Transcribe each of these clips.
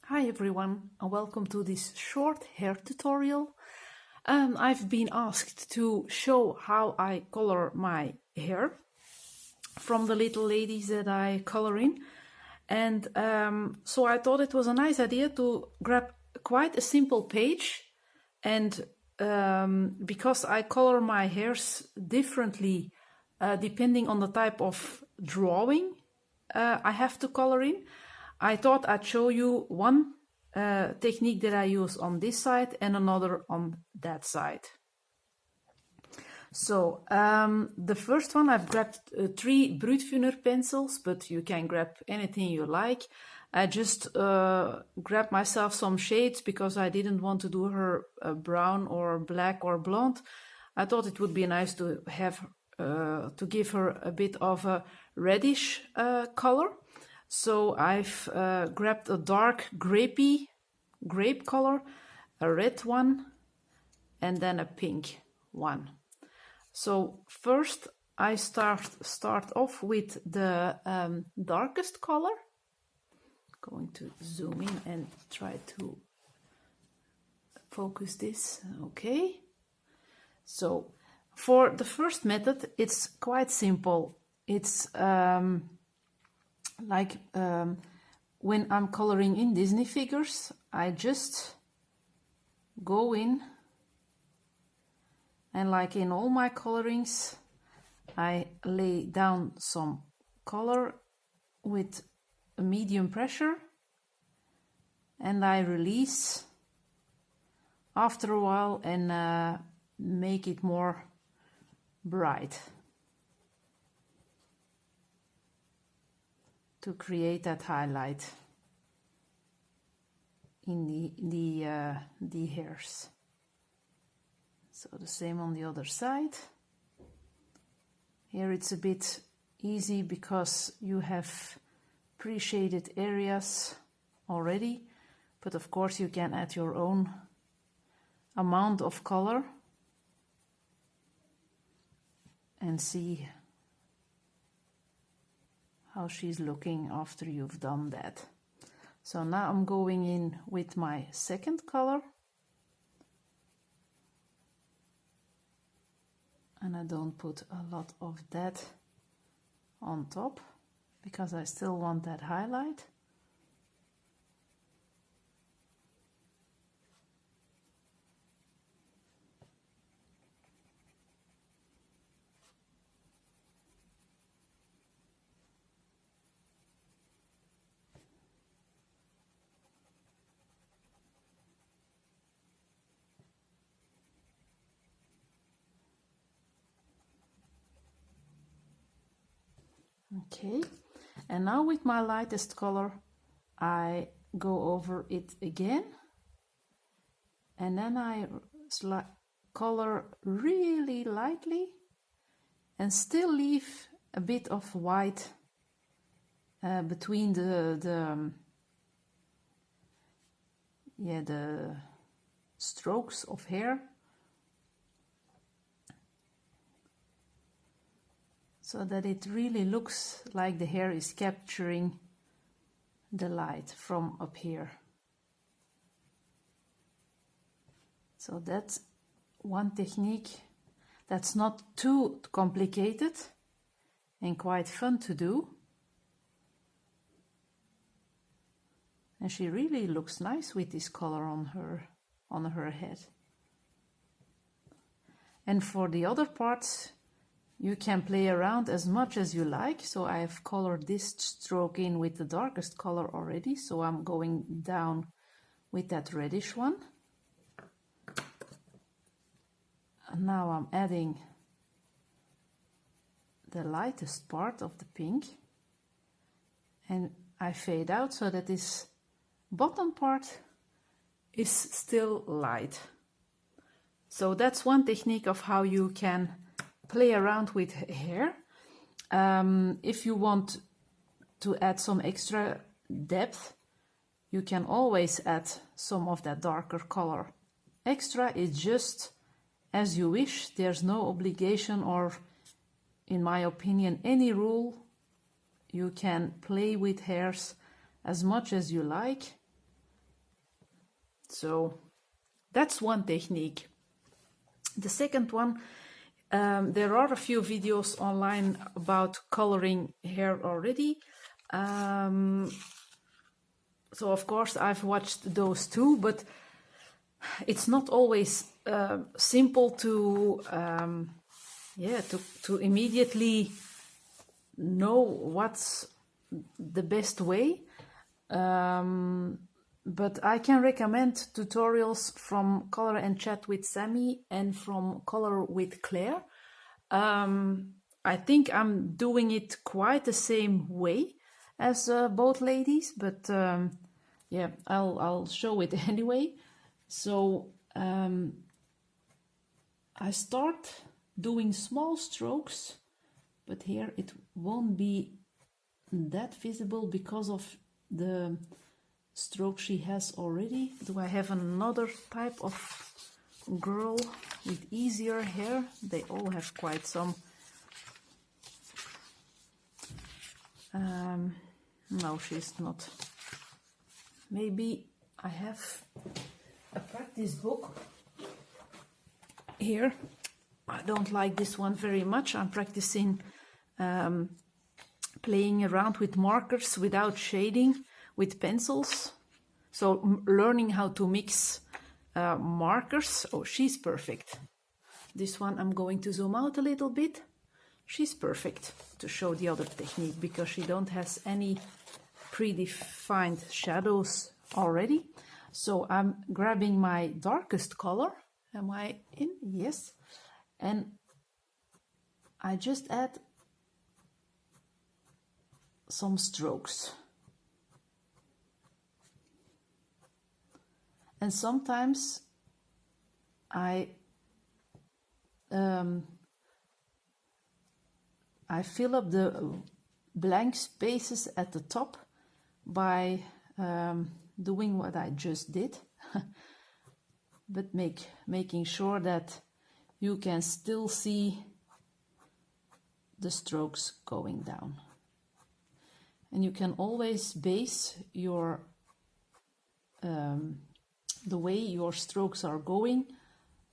Hi everyone, and welcome to this short hair tutorial. I've been asked to show how I color my hair from the little ladies that I color in, and so I thought it was a nice idea to grab quite a simple page, and because I color my hairs differently depending on the type of drawing I have to color in, I thought I'd show you one technique that I use on this side and another on that side. So the first one, I've grabbed 3 Broodvuner pencils, but you can grab anything you like. I just grabbed myself some shades because I didn't want to do her brown or black or blonde. I thought it would be nice to have to give her a bit of a reddish color. So I've grabbed a dark grape color, a red one, and then a pink one. So first I start off with the darkest color. Going to zoom in and try to focus this. Okay. So for the first method, it's quite simple. It's like when I'm coloring in Disney figures, I just go in and, like in all my colorings, I lay down some color with a medium pressure and I release after a while and make it more bright to create that highlight in the hairs. So the same on the other side. Here it's a bit easy because you have pre-shaded areas already, but of course you can add your own amount of color and see how she's looking after you've done that. So now I'm going in with my second color, and I don't put a lot of that on top because I still want that highlight. Okay, and now with my lightest color I go over it again, and then I color really lightly and still leave a bit of white between the strokes of hair, so that it really looks like the hair is capturing the light from up here. So that's one technique that's not too complicated and quite fun to do. And she really looks nice with this color on her head. And for the other parts, you can play around as much as you like. So I have colored this stroke in with the darkest color already, so I'm going down with that reddish one. And now I'm adding the lightest part of the pink, and I fade out so that this bottom part is still light. So that's one technique of how you can play around with hair. If you want to add some extra depth, you can always add some of that darker color. Extra is just as you wish. There's no obligation or, in my opinion, any rule. You can play with hairs as much as you like. So that's one technique. The second one, there are a few videos online about coloring hair already. So of course I've watched those too, but it's not always simple to to immediately know what's the best way. But I can recommend tutorials from Color and Chat with Sammy and from Color with Claire. I think I'm doing it quite the same way as both ladies, but yeah, I'll show it anyway. So I start doing small strokes, but here it won't be that visible because of the stroke she has already. Do I have another type of girl with easier hair? They all have quite some. No, she's not. Maybe I have a practice book here. I don't like this one very much. I'm practicing playing around with markers without shading with pencils. So learning how to mix markers. Oh, she's perfect. This one I'm going to zoom out a little bit. She's perfect to show the other technique because she don't has any predefined shadows already. So I'm grabbing my darkest color. Am I in? Yes. And I just add some strokes. And sometimes I fill up the blank spaces at the top by doing what I just did, but making sure that you can still see the strokes going down. And you can always base your the way your strokes are going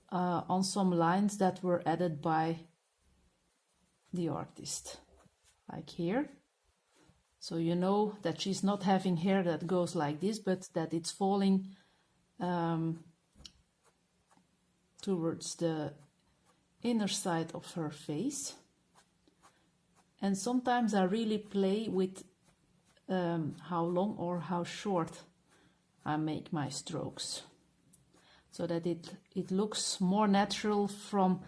on some lines that were added by the artist, like here. So you know that she's not having hair that goes like this, but that it's falling towards the inner side of her face. And sometimes I really play with how long or how short I make my strokes, so that it looks more natural from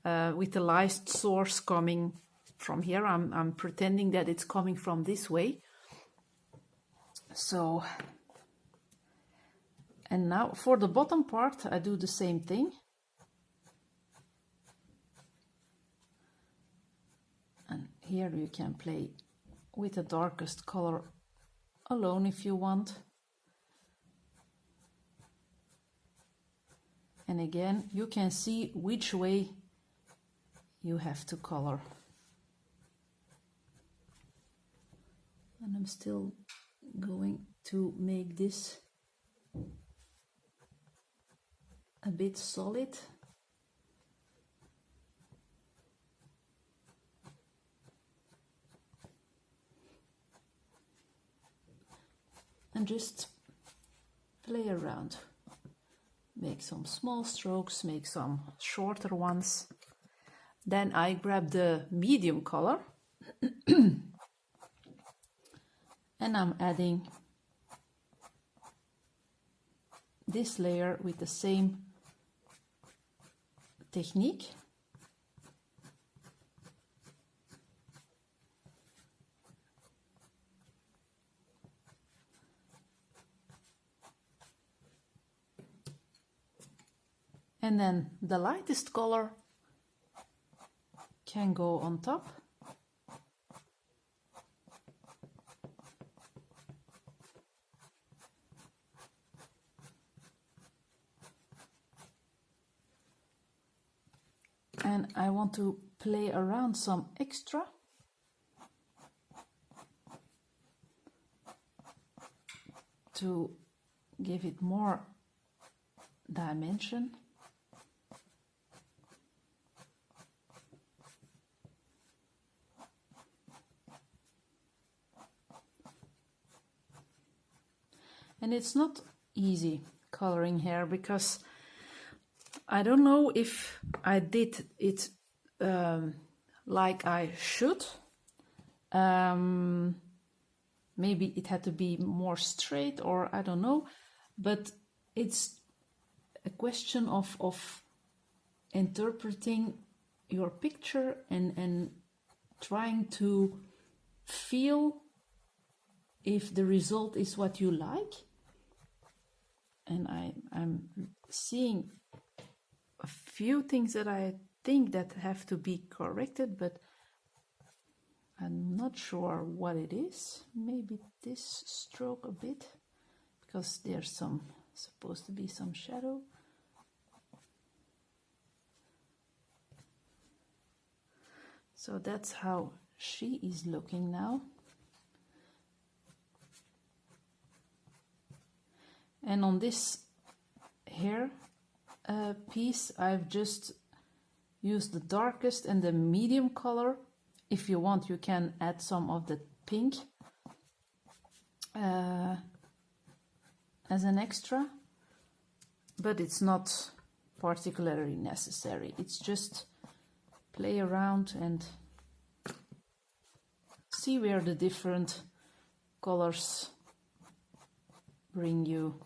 with the light source coming from here. I'm pretending that it's coming from this way. So, and now for the bottom part I do the same thing. And here you can play with the darkest color alone if you want. And again, you can see which way you have to color. And I'm still going to make this a bit solid. And just play around. Make some small strokes, make some shorter ones. Then I grab the medium color and I'm adding this layer with the same technique. And then the lightest color can go on top. And I want to play around some extra. To give it more dimension. And it's not easy coloring hair because I don't know if I did it like I should. Maybe it had to be more straight, or I don't know, but it's a question of interpreting your picture and trying to feel if the result is what you like. And I'm seeing a few things that I think that have to be corrected, but I'm not sure what it is. Maybe this stroke a bit, because there's supposed to be some shadow. So that's how she is looking now. And on this hair piece, I've just used the darkest and the medium color. If you want, you can add some of the pink as an extra, but it's not particularly necessary. It's just play around and see where the different colors bring you.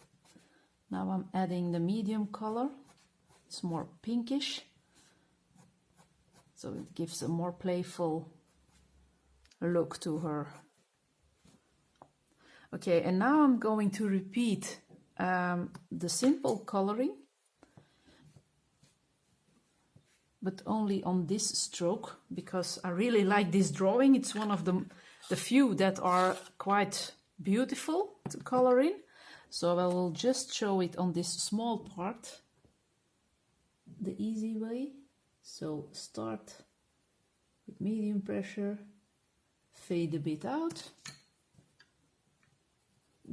Now I'm adding the medium color. It's more pinkish, so it gives a more playful look to her. Okay, and now I'm going to repeat the simple coloring, but only on this stroke, because I really like this drawing. It's one of the few that are quite beautiful to color in. So I will just show it on this small part, the easy way. So start with medium pressure, fade a bit out,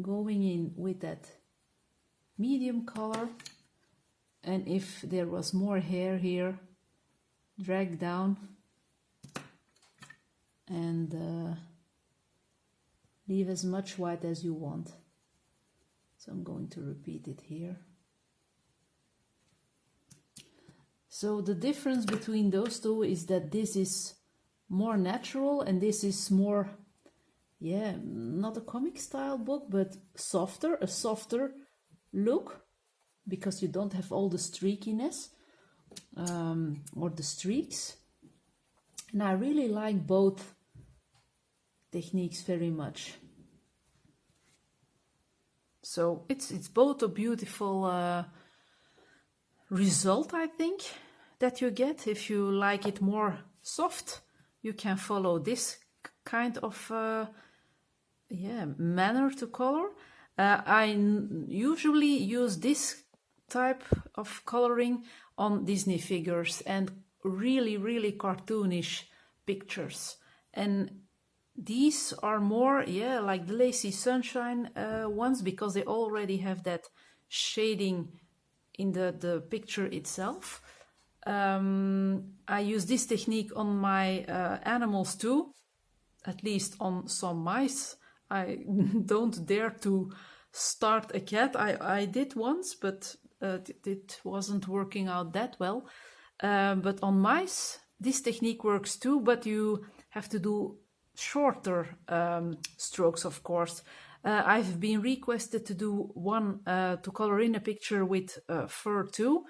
going in with that medium color, and if there was more hair here, drag down and leave as much white as you want. So I'm going to repeat it here. So the difference between those two is that this is more natural and this is more, yeah, not a comic style book, but softer, a softer look, because you don't have all the streakiness or the streaks. And I really like both techniques very much. So it's both a beautiful result, I think, that you get. If you like it more soft, you can follow this kind of manner to color. I usually use this type of coloring on Disney figures and really, really cartoonish pictures. And these are more, like the Lazy Sunshine ones, because they already have that shading in the picture itself. I use this technique on my animals too, at least on some mice. I don't dare to start a cat. I did once, but it wasn't working out that well. But on mice, this technique works too, but you have to do shorter strokes, of course. I've been requested to do one to color in a picture with fur too.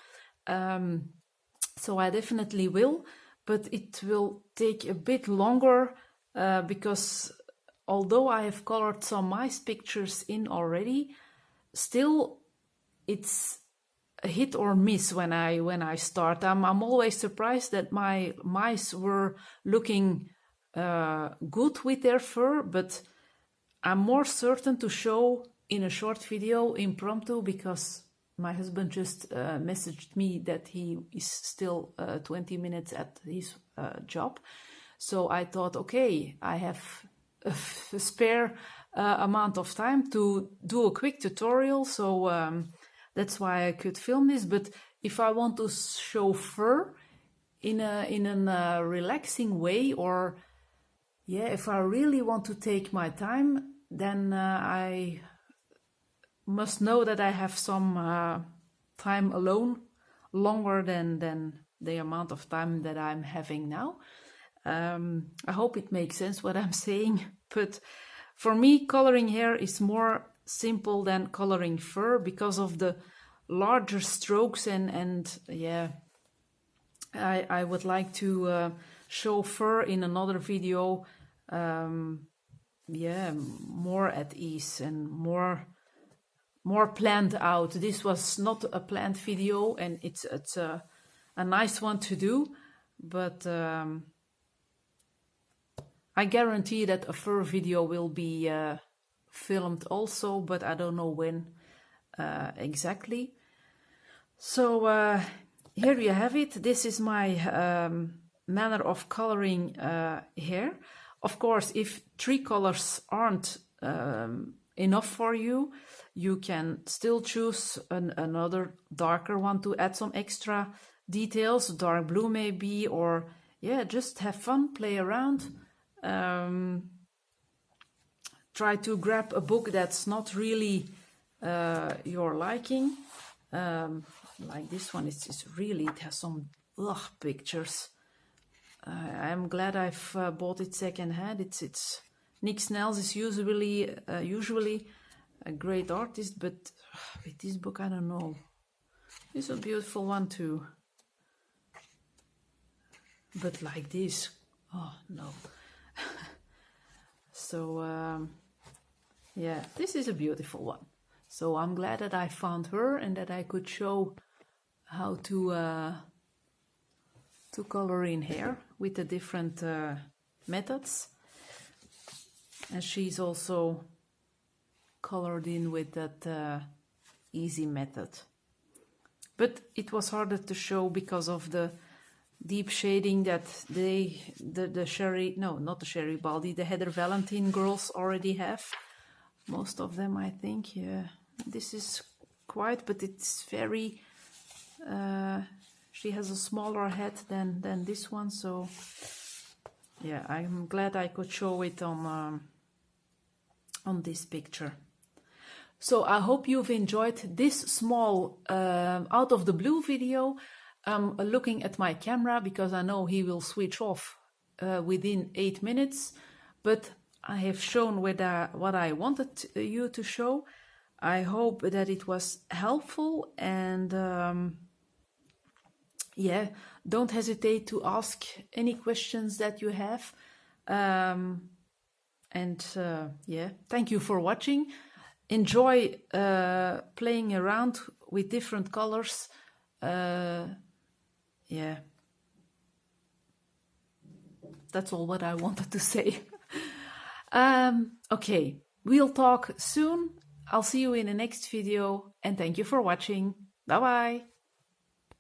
So I definitely will, but it will take a bit longer because although I have colored some mice pictures in already, still it's a hit or miss when I start. I'm always surprised that my mice were looking good with their fur, but I'm more certain to show in a short video impromptu, because my husband just messaged me that he is still 20 minutes at his job. So I thought, okay, I have a spare amount of time to do a quick tutorial. So That's why I could film this. But if I want to show fur in a relaxing way, or yeah, if I really want to take my time, then I must know that I have some time alone, longer than the amount of time that I'm having now. I hope it makes sense what I'm saying, but for me, coloring hair is more simple than coloring fur because of the larger strokes, and yeah, I would like to show fur in another video, yeah, more at ease and more planned out. This was not a planned video, and it's a nice one to do, but I guarantee that a fur video will be filmed also, but I don't know when exactly. So here you have it. This is my manner of coloring hair. Of course, if 3 colors aren't enough for you, you can still choose another darker one to add some extra details, dark blue maybe, or yeah, just have fun, play around. Try to grab a book that's not really your liking. Like this one, it's really, it has some pictures. I'm glad I've bought it secondhand. It's Nick Snells is usually a great artist, but with this book, I don't know. It's a beautiful one too. But like this, oh no. So yeah, this is a beautiful one. So I'm glad that I found her and that I could show how to color in hair with the different methods. And she's also colored in with that easy method. But it was harder to show because of the deep shading that the Heather Valentine girls already have. Most of them, I think. Yeah, this is quite, but it's very. She has a smaller head than this one, so yeah, I'm glad I could show it on this picture. So I hope you've enjoyed this small out of the blue video. Looking at my camera because I know he will switch off within 8 minutes, but I have shown what I wanted you to show. I hope that it was helpful, and yeah, don't hesitate to ask any questions that you have. Yeah, thank you for watching. Enjoy playing around with different colors. Yeah, that's all what I wanted to say. Okay, we'll talk soon. I'll see you in the next video, and thank you for watching. Bye bye.